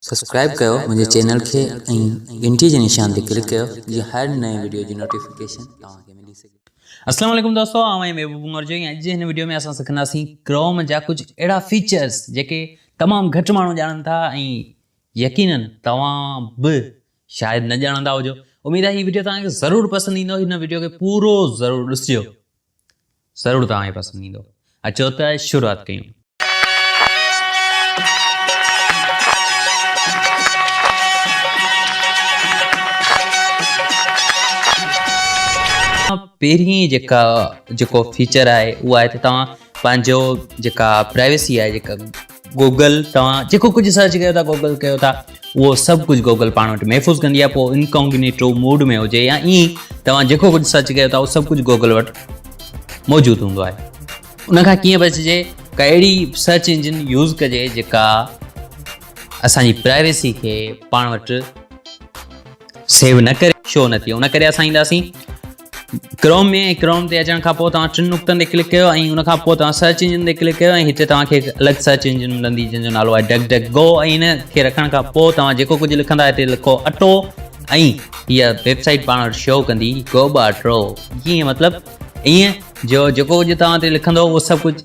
Subscribe कयो मुझे channel खे घंटी जे निशान ते क्लिक कयो जीअं हर नए वीडियो जी नोटिफिकेशन तव्हांखे मिली सके। अस्सलाम वालेकुम दोस्तों, आऊं महबूब उमर जो अॼु हिन वीडियो में असां सिखंदासीं क्रोम जा कुछ अहिड़ा फीचर्स जेके तमामु घटि माण्हू ॼाणनि था ऐं यकीनन तव्हां बि शायदि न ॼाणंदा हुजो। उमेद आहे हीअ वीडियो तव्हांखे ज़रूरु पसंदि ईंदो। हिन वीडियो खे पूरो ज़रूरु ॾिसिजो, ज़रूरु तव्हांखे पसंदि ईंदो। अचो त शुरूआति कयूं। पहिरीं जेको फीचर आहे उहो आहे त तव्हां पंहिंजो जेका प्राइवेसी आहे, जेका गूगल तव्हां जेको कुझु सर्च कयो था, गूगल कयो था, उहो सभु कुझु गूगल पाण वटि महफ़ूज़ कंदी आहे। पोइ इनकॉग्निटो मोड में हुजे या ईअं तव्हां जेको कुझु सर्च कयो था उहो सभु कुझु गूगल वटि मौजूदु हूंदो आहे। उनखां कीअं बचिजे, का अहिड़ी सर्च इंजिन यूज़ कजे जेका असांजी प्राइवेसी खे पाण वटि सेव न करे, शो न थिए। उन करे असां ईंदासीं क्रोम में। क्रोम ते अचण खां पोइ तव्हां 3 नुक़्तनि ते क्लिक कयो ऐं उनखां पोइ तव्हां सर्च इंजिन ते क्लिक कयो ऐं हिते तव्हांखे हिकु अलॻि सर्च इंजिन मिलंदी जंहिंजो नालो आहे डक डक गो। ऐं हिन खे रखण खां पोइ तव्हां जेको कुझु लिखंदा हिते लिखो अटो ऐं हीअ वेबसाइट पाण वटि शो कंदी गोबाट्रो। कीअं मतिलबु ईअं जो जेको कुझु तव्हां हिते लिखंदो उहो सभु कुझु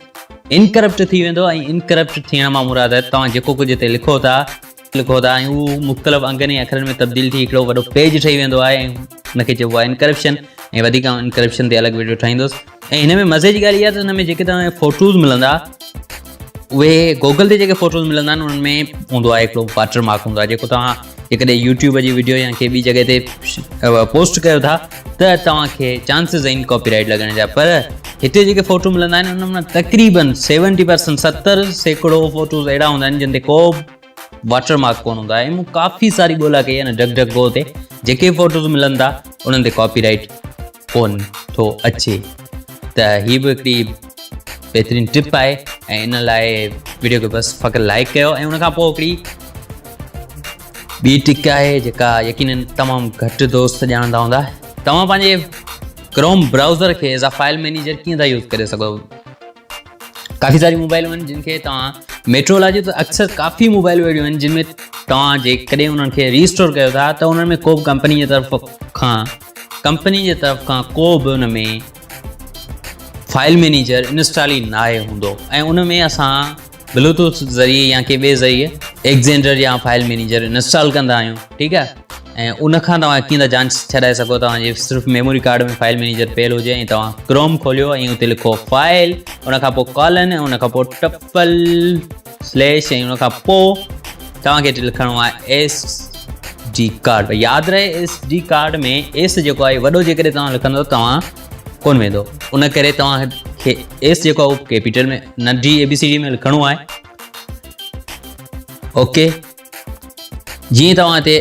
इनकरप्ट थी वेंदो। ऐं इनकरप्ट थियण मां मुराद आहे तव्हां जेको कुझु हिते लिखो था ऐं उहो मुख़्तलिफ़ अंगनि ऐं अखरनि में तब्दील थी हिकिड़ो वॾो पेज ठही वेंदो आहे ऐं हुनखे चइबो आहे इनकरप्शन। ऐं वधीक इनकरप्शन ते अलॻि वीडियो ठाहींदुसि। ऐं हिन में मज़े जी ॻाल्हि इहा त हिन में जेके तव्हांखे फ़ोटोज़ मिलंदा उहे गूगल ते जेके फ़ोटोज़ मिलंदा आहिनि उन्हनि में हूंदो आहे हिकिड़ो वाटर मार्क हूंदो आहे। जेको तव्हां जेकॾहिं यूट्यूब जी वीडियो या कंहिं ॿी जॻह ते पोस्ट कयो था त तव्हांखे चांसिस आहिनि कॉपीराइट लॻण जा। पर हिते जेके फ़ोटो मिलंदा आहिनि उन में तक़रीबन 70% 70% फ़ोटोज़ अहिड़ा हूंदा आहिनि जिन ते को वाटर मार्क कोन हूंदा आहे। मूं काफ़ी सारी ॻोल्हा कई आहे न डक डक गो ते, जेके फ़ोटोज़ मिलनि था उन्हनि ते कॉपीराइट कोन थो अचे। त हीअ बि हिकिड़ी बहितरीनु टिप आहे ऐं इन लाइ वीडियो खे बसि फ़क़ति लाइक कयो। ऐं उनखां पोइ हिकिड़ी ॿी टिक आहे जेका यकीनन तमामु घटि दोस्त ॼाणंदा हूंदा। तव्हां पंहिंजे क्रोम ब्राउज़र खे एज़ अ फाइल मैनेजर कीअं था यूज़ करे सघो। काफ़ी सारी मोबाइलूं आहिनि जिन खे तव्हां मेट्रोला जो त अक्सर काफ़ी मोबाइल अहिड़ियूं आहिनि जिन में तव्हां जेकॾहिं उन्हनि खे रीस्टोर कयो था त उन्हनि में को बि कंपनी जे तरफ़ खां को बि उन में फाइल मैनेजर इंस्टॉल ई न आहे हूंदो। ऐं उन में असां ब्लूटूथ ज़रिए या कंहिं ॿिए ज़रिए एक्जेंडर या फाइल मैनेजर इंस्टॉल कंदा आहियूं, ठीकु आहे। ऐं उनखां तव्हां कीअं था जांच छॾाए सघो। तव्हांजे सिर्फ़ु मेमोरी कार्ड में फाइल मैनेजर पियल हुजे ऐं तव्हां क्रोम खोलियो ऐं उते लिखो फाइल, उनखां पोइ कॉलन ऐं उनखां पोइ टपल स्लैश ऐं उनखां पोइ तव्हांखे हिते लिखिणो आहे SD कार्ड। यादि रहे SD कार्ड में एस जेको आहे वॾो जेकॾहिं तव्हां लिखंदो तव्हां कोन वेंदो। उन करे तव्हांखे एस जेको आहे उहो कैपिटल में नंढी ABCD में लिखिणो आहे। ओके, जीअं तव्हां हिते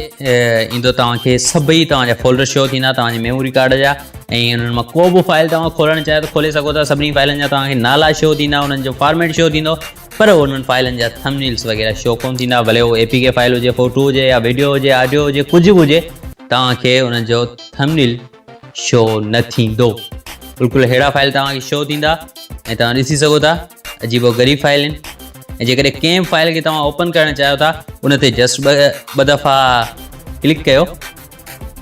ईंदो तव्हांखे सभई तव्हांजा फोल्डर शो थींदा तव्हांजे मेमोरी कार्ड जा। ऐं उन्हनि मां को बि फाइल तव्हां खोलणु चाहियो त खोले सघो था। सभिनी फाइलनि जा तव्हांखे नाला शो थींदा, उन्हनि जो फॉर्मेट शो थींदो, पर उन्हनि फाइलनि जा थंबनेल्स वग़ैरह शो कोन थींदा। भले उहो APK फाइल हुजे, फ़ोटो हुजे या वीडियो हुजे, ऑडियो हुजे, कुझु बि हुजे, तव्हांखे उन्हनि जो थंबनेल शो न थींदो। बिल्कुलु अहिड़ा फाइल तव्हांखे शो थींदा ऐं तव्हां ॾिसी सघो था अजीबो ग़रीब फाइल आहिनि। ऐं जेकॾहिं कंहिं फाइल खे तव्हां ओपन करणु चाहियो था उन ते जस्ट ॿ दफ़ा क्लिक कयो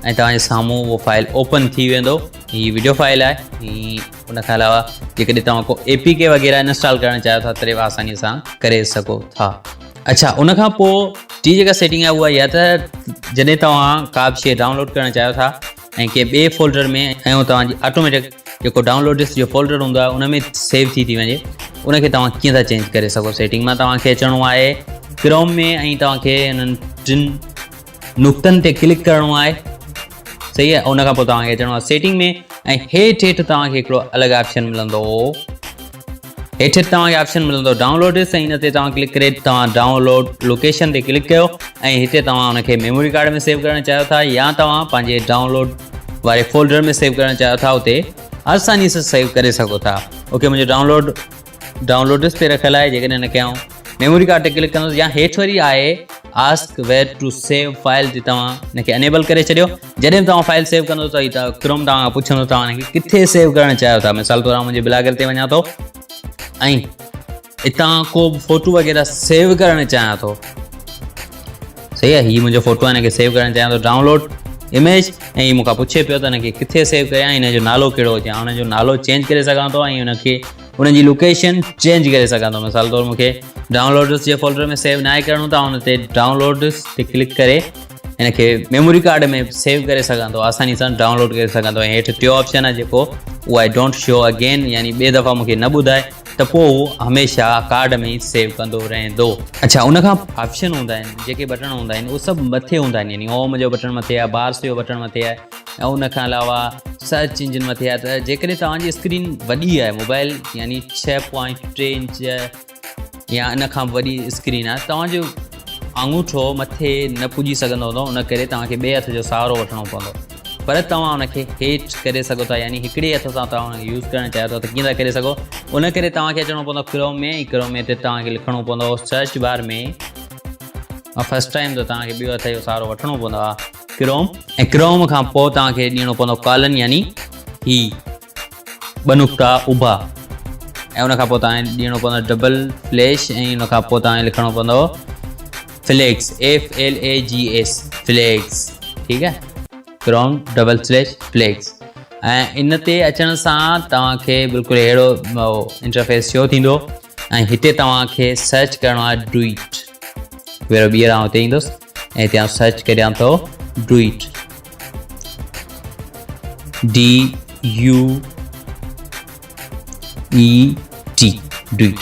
ऐं तव्हांजे साम्हूं उहो फाइल ओपन थी वेंदो। हीअ वीडियो फाइल आहे। उनखां अलावा जेकॾहिं तव्हां को APK वग़ैरह इंस्टॉल करणु चाहियो था त आसानीअ सां करे सघो था। अच्छा, उनखां पोइ टी जेका सेटिंग आहे उहा इहा त जॾहिं तव्हां का बि शइ डाउनलोड करणु चाहियो था ऐं कंहिं ॿिए फोल्डर में ऐं उहो तव्हांजी ऑटोमेटिक जेको डाउनलोडिस जो फोल्डर हूंदो आहे उन में सेव थी वञे, उनखे तव्हां कीअं था चेंज करे सघो। सेटिंग मां तव्हांखे अचिणो आहे क्रोम में ऐं तव्हांखे हिननि 3 नुक़्तनि ते क्लिक करिणो आहे, सही आहे। उनखां पोइ तव्हांखे अचिणो आहे सेटिंग में ऐं हेठि तव्हांखे हिकिड़ो अलॻि ऑप्शन मिलंदो। हेठि तव्हांखे ऑप्शन मिलंदो डाउनलोडिस ऐं हिन ते तव्हां क्लिक करे तव्हां डाउनलोड लोकेशन ते क्लिक कयो ऐं हिते तव्हां हुनखे मेमोरी कार्ड में सेव करणु चाहियो था या तव्हां पंहिंजे डाउनलोड वारे फोल्डर में सेव करणु चाहियो था, उते आसानी सां सेव करे सघो था। ओके, मुंहिंजो डाउनलोडिस ते रखियलु आहे। जेकॾहिं हिन खे आउं मेमोरी कार्ड ते क्लिक कंदुसि या हेठि वरी आहे आस्क वेयर टू सेव फाइल ते तव्हां हिनखे अनेबल करे छॾियो। जॾहिं तव्हां फाइल सेव कंदो त क्रोम तव्हां पुछंदो तव्हां हिनखे किथे सेव करणु चाहियो था। मिसाल तौरु मुंहिंजे ब्लॉगर ते वञा थो ऐं हितां को बि फ़ोटो वग़ैरह सेव करणु चाहियां थो सही आहे। हीअ मुंहिंजो फोटो आहे, हिनखे सेव करणु चाहियां थो, डाउनलोड इमेज, ऐं हीअ मूंखां पुछे पियो त हिनखे किथे सेव कयां, हिनजो नालो कहिड़ो हुजे। हुनजो नालो चेंज करे सघां थो ऐं हुनखे हुनजी लोकेशन चेंज करे सघां थो। मिसाल तौरु मूंखे डाउनलोड्स जे फोल्डर में सेव न आहे करिणो त हुन ते डाउनलोड्स ते क्लिक करे हिनखे मेमोरी कार्ड में सेव करे सघां थो, आसानी सां डाउनलोड करे सघां थो। ऐं हेठि टियों ऑप्शन आहे जेको उहो आहे डोंट शो अगेन, यानी ॿिए दफ़ा मूंखे न ॿुधाए त पोइ उहो हमेशह कार्ड में ई सेव कंदो रहंदो। अच्छा, उनखां ऑप्शन हूंदा आहिनि, जेके बटण हूंदा आहिनि उहे सभु मथे हूंदा आहिनि, यानी होम जो बटण मथे आहे, बार्स जो बटण मथे आहे, ऐं उनखां अलावा सर्च इंजन मथे आहे। त जेकॾहिं तव्हांजी स्क्रीन वॾी आहे, मोबाइल यानी 6.3 इंच या इन खां वॾी स्क्रीन आहे, तव्हांजो अंगूठो मथे न पुॼी सघंदो हूंदो, उन करे तव्हांखे ॿिए हथ जो सहारो वठिणो पवंदो। पर तव्हां हुनखे हेठि करे सघो था, यानी हिकिड़े हथ सां तव्हां हुनखे यूज़ करणु चाहियो था त कीअं था करे सघो। उन करे तव्हांखे अचिणो पवंदो क्रोम में, ऐं क्रोम में ते तव्हांखे लिखणो पवंदो सर्च बार में, फस्ट टाइम त तव्हांखे ॿियो हथ जो सहारो वठिणो पवंदो आहे क्रोम, ऐं क्रोम खां पोइ तव्हांखे ॾियणो पवंदो कॉलन, यानी ही ॿ नुक़्ता उभा, ऐं उनखां पोइ तव्हांखे ॾियणो पवंदो डबल फ्लैश, ऐं उनखां पोइ तव्हांखे लिखणो पवंदो फ्लैग्स, FLAGS फ्लैग्स, ठीकु आहे, क्रोम डबल स्लैश फ्लैग्स। ऐं इन ते अचण सां तव्हांखे बिल्कुलु अहिड़ो इंटरफेस शो थींदो, ऐं हिते तव्हांखे सर्च करिणो आहे डुइट। वेरो ॿीहर आउं हिते ईंदुसि ऐं हिते आउं सर्च करियां थो डुइट, DUET डुइट,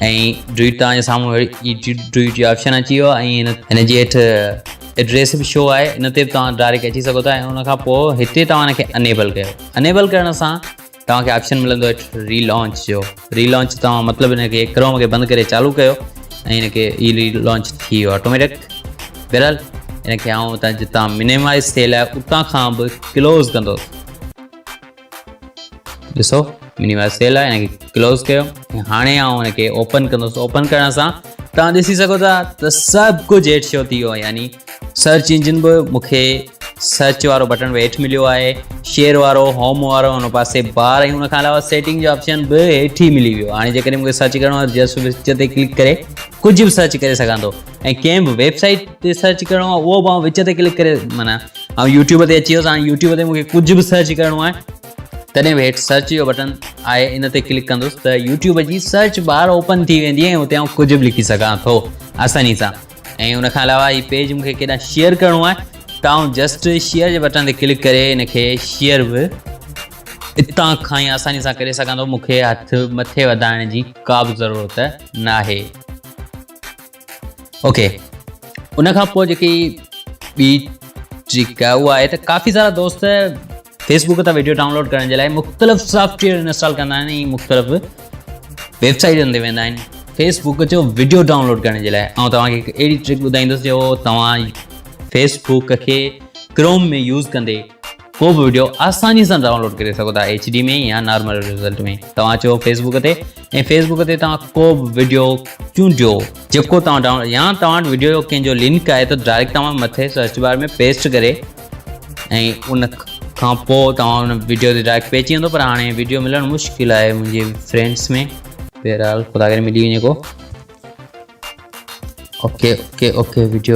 ऐं डुइट तव्हांजे साम्हूं डुइट जो ऑप्शन अची वियो आहे, ऐं हिनजी हेठि एड्रेस बि शो आहे, इन ते बि तव्हां डायरेक्ट अची सघो था। ऐं उनखां पोइ हिते तव्हां हिनखे अनेबल कयो। अनेबल करण सां तव्हांखे ऑप्शन मिलंदो हेठि रीलॉन्च जो। रीलॉन्च तव्हां मतिलबु हिनखे क्रोम खे बंदि करे चालू कयो ऐं हिनखे ई रीलॉन्च थी वियो ऑटोमेटिक। बहरहाल हिनखे आउं हुतां जितां मिनिमाइज़ थियल आहे उतां खां बि क्लोज़ कंदुसि। ॾिसो मिनिमाइज़ थियल आहे, हिनखे क्लोज़ कयो ऐं हाणे आउं हिनखे ओपन कंदुसि। ओपन करण सां तव्हां ॾिसी सघो था त सभु कुझु हेठि शो थी वियो आहे, यानी सर्च इंजन बि मूंखे सर्च वारो बटन बि हेठि मिलियो आहे, शेयर वारो, होम वारो, हुन पासे बार, ऐं हुनखां अलावा सेटिंग जो ऑप्शन बि हेठि ई मिली वियो। हाणे जेकॾहिं मूंखे सर्च करिणो आहे जस्ट विच ते क्लिक करे कुझु बि सर्च करे सघां थो, ऐं कंहिं बि वेबसाइट ते सर्च करिणो आहे उहो बि विच ते क्लिक करे, माना ऐं यूट्यूब ते अची वियोसि। हाणे यूट्यूब ते मूंखे कुझु बि सर्च करिणो आहे तॾहिं बि हेठि सर्च जो बटन आहे, इन ते क्लिक कंदुसि त यूट्यूब जी सर्च बार ओपन थी वेंदी ऐं हुते आउं कुझु बि लिखी सघां थो आसानी सां। ऐं उनखां अलावा हीउ पेज मूंखे केॾांहुं शेयर करिणो आहे त आउं जस्ट शेयर जे बटन ते क्लिक करे हिनखे शेयर बि हितां खां ई आसानी सां करे सघां थो। मूंखे हथ मथे वधाइण जी का बि ज़रूरत न आहे। ओके, उनखां पोइ जेकी ॿी ट्रिक आहे उहा आहे त काफ़ी सारा दोस्त फेसबुक तां वीडियो डाउनलोड करण जे लाइ मुख़्तलिफ़ सॉफ्टवेयर इंस्टॉल कंदा आहिनि ऐं मुख़्तलिफ़ वेबसाइटनि ते वेंदा आहिनि फेसबुक जो वीडियो डाउनलोड करण जे लाइ। ऐं तव्हांखे हिकु अहिड़ी ट्रिक ॿुधाईंदुसि जो तव्हां फेसबुक खे क्रोम में यूज़ कंदे को बि वीडियो आसानी सां डाउनलोड करे सघो था, HD में या नॉर्मल रिज़ल्ट में। तव्हां अचो फेसबुक ते ऐं फेसबुक ते तव्हां को बि वीडियो चूंडियो जेको तव्हां डाउनलोड, या तव्हां वटि वीडियो जो कंहिंजो लिंक आहे त डायरेक्ट तव्हां मथे सर्च बार में पेस्ट करे ऐं उन खां पोइ तव्हां हुन वीडियो ते डायरेक्ट पेज वेंदो। पर हाणे वीडियो मिलणु मुश्किल आहे मुंहिंजे फ्रेंड्स में, बहरहाल ख़ुदा करे मिली वञे को। Okay okay okay, video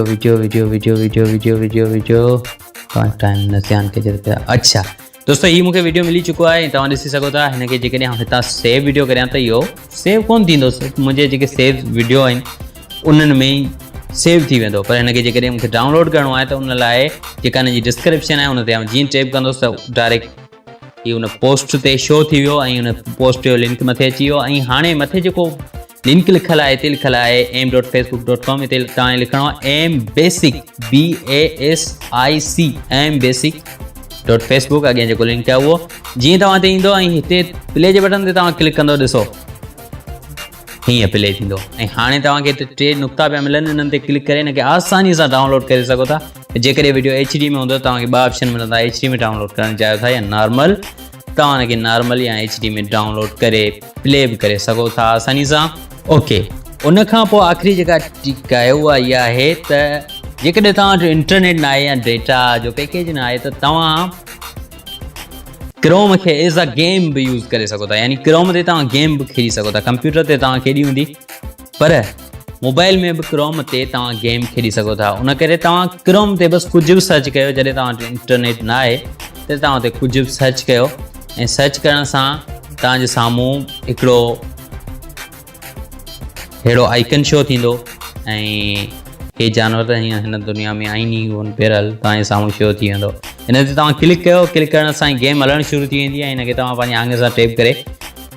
time न ध्यानु कजे पिया। अच्छा दोस्तों, हीअ मूंखे वीडियो मिली चुको आहे ऐं तव्हां ॾिसी सघो था। हिनखे जेकॾहिं हितां सेव वीडियो करियां त इहो सेव कोन थींदो, मुंहिंजे जेके सेव वीडियो आहिनि उन्हनि में ई सेव थी वेंदो। पर हिनखे जेकॾहिं मूंखे डाउनलोड करिणो आहे त उन लाइ जेका हिनजी डिस्क्रिप्शन आहे उन ते आउं जीअं टैप कंदुसि त डायरेक्ट हीअ हुन पोस्ट ते शो थी वियो ऐं हुन पोस्ट जो लिंक मथे अची वियो। ऐं हाणे मथे जेको लिंक लिखियलु आहे हिते लिखियलु आहे aim.facebook.com, हिते तव्हांखे लिखिणो आहे aimbasic BASIC aimbasic.facebook। अॻियां जेको लिंक आहे उहो जीअं तव्हां ते ईंदो ऐं हिते प्ले जे बटन ते तव्हां क्लिक कंदो, ॾिसो हीअं प्ले थींदो। ऐं हाणे तव्हांखे हिते 3 नुक़्ता पिया मिलनि, हिननि ते क्लिक करे हिनखे आसानी सां डाउनलोड करे सघो था। जेकॾहिं वीडियो HD में हूंदो तव्हांखे 2 ऑप्शन मिलंदा, HD में डाउनलोड करणु चाहियो था या नॉर्मल, तव्हां हिनखे नॉर्मल या HD में डाउनलोड करे प्ले बि करे सघो था आसानी सां। ओके, उनखां पोइ आख़िरी जेका ट्रिक आहे उहा इहा आहे त जेकॾहिं तव्हां वटि इंटरनेट न आहे या डेटा जो पैकेज न आहे त तव्हां क्रोम खे एज़ अ गेम बि यूज़ करे सघो था, यानी क्रोम ते तव्हां गेम बि खेॾी सघो था। कंप्यूटर ते तव्हां केॾी हूंदी, पर मोबाइल में बि क्रोम ते तव्हां गेम खेॾी सघो था। उन करे तव्हां क्रोम ते बसि कुझु बि सर्च कयो, जॾहिं तव्हां वटि इंटरनेट न आहे त तव्हां उते कुझु बि सर्च कयो ऐं सर्च करण सां तव्हांजे साम्हूं हिकिड़ो अहिड़ो आइकन शो थींदो ऐं हे जानवर त हीअं हिन दुनिया में आहिनि ई कोन पियल, तव्हांजे साम्हूं शो थी वेंदो। हिन ते तव्हां क्लिक कयो, क्लिक करण सां ई गेम हलणु शुरू थी वेंदी आहे। हिनखे तव्हां पंहिंजे आङे सां टैप करे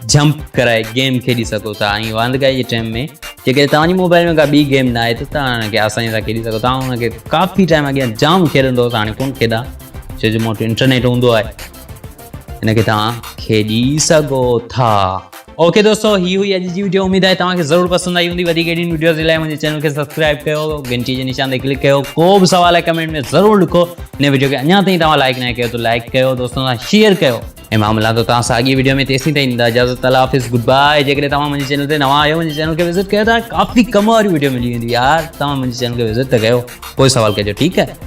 जंप कराए गेम खेॾी सघो था। ऐं वांदगाई जे टाइम में जेकॾहिं तव्हांजी मोबाइल में का ॿी गेम न आहे त तव्हां हुनखे आसानी सां खेॾी सघो था। हुनखे काफ़ी टाइम अॻियां जाम खेॾंदो, हाणे कोन खेॾा छो जो मोटो इंटरनेट हूंदो आहे, हिनखे तव्हां खेॾी सघो था। ओके दोस्तों, ही हुई अॼु जी वीडियो। उम्मीद आहे तव्हांखे ज़रूरु पसंदि आई हूंदी। वधीक अहिड़ी वीडियोज़ जे लाइ मुंहिंजे चैनल खे सब्सक्राइब कयो, घंटी जे निशान ते क्लिक कयो। को बि सवाल आहे कमेंट में ज़रूरु लिखो। हिन वीडियो खे अञा ताईं तव्हां लाइक न कयो त लाइक कयो, दोस्तनि सां शेयर कयो ऐं मां मिलां थो तव्हां सां अॻी वीडियो में। तेसीं ताईं ॾींदा इजाज़त, अल्लाह हाफ़िज़, गुड बाय। जेकॾहिं तव्हां मुंहिंजे चैनल ते नवां आहियो, मुंहिंजे चैनल खे विज़िट कयो था, काफ़ी कम वारी वीडियो मिली वेंदी यार। तव्हां मुंहिंजे चैनल खे विज़िट त कयो, कोई सवाल कजो, ठीकु आहे।